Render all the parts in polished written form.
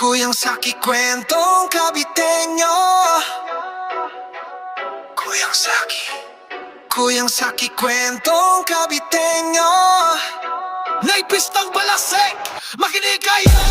Kuyang Saki kwentong kabitenyo. Kuyang Saki kwentong kabitenyo. Naipis ng balasik, makinig kayo.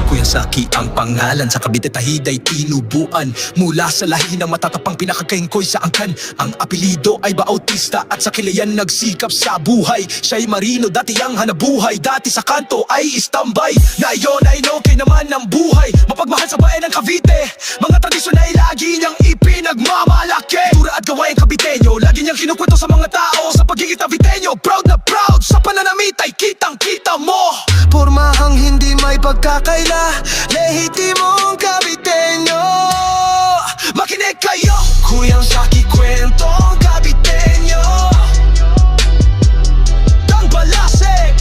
Kuyang Saki ang pangalan, sa Cavite Tahid ay tinubuan. Mula sa lahi ng matatapang pinakakaingkoy sa angkan. Ang apelido ay Bautista at sa Kilayan nagsikap sa buhay. Siya'y marino, dati ang hanabuhay. Dati sa kanto ay istambay. Ngayon ay okay naman ang buhay. Mapagmahal sa bayan ng Cavite. Mga tradisyon ay lagi niyang ipinagmamalaki. Tura at gawain Caviteño, lagi niyang kinukwento sa mga tao. Sa pagiging Caviteño, proud na proud. Sa pananamit ay kitang-kita mo. Pormahang hindi may pagkakaila, lehitimong Caviteño. Makinig kayo, Kuyang Saki kwentong Caviteño. Tang balasik,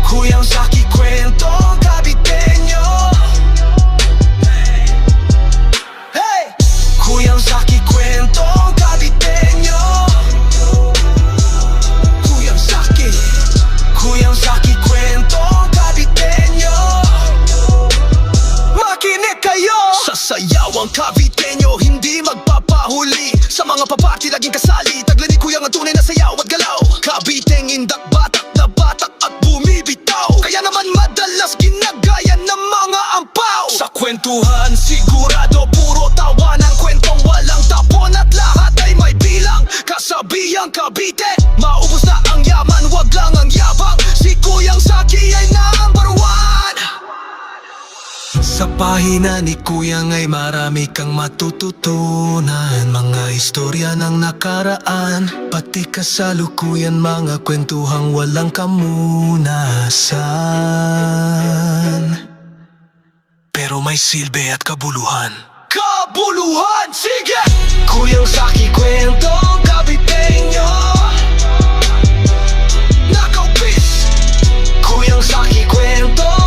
Kuyang Saki kwentong Caviteño. Hey! Kuyang Saki kwentong Caviteño. Kuyang Saki kwentong Caviteño. Makinig kayo! Sa sayawang Caviteño, hindi magpapahuli. Sa mga papati, laging kasali. Taglanig Kuyang ang tunay na sayaw at galaw. Caviteng indak, batak na batak at bumibitaw. Kaya naman madalas ginagaya ng mga ampaw. Sa kwentuhan, sigurado puro tawa ng kwentong walang tapon. At lahat ay may bilang, kasabihang Cavite. Maubos na ang yaman, wag lang ang yabang. Si Kuyang Saki ay number one. Sa pahina ni Kuyang ay marami kang matututunan. Mga istorya ng nakaraan, pati kasalukuyan. Mga kwentuhang walang kamunasan, pero may silbi at kabuluhan. Kabuluhan! Sige! Kuyang Saki kwentong Caviteño. Nakaupis! Kuyang Saki kwentong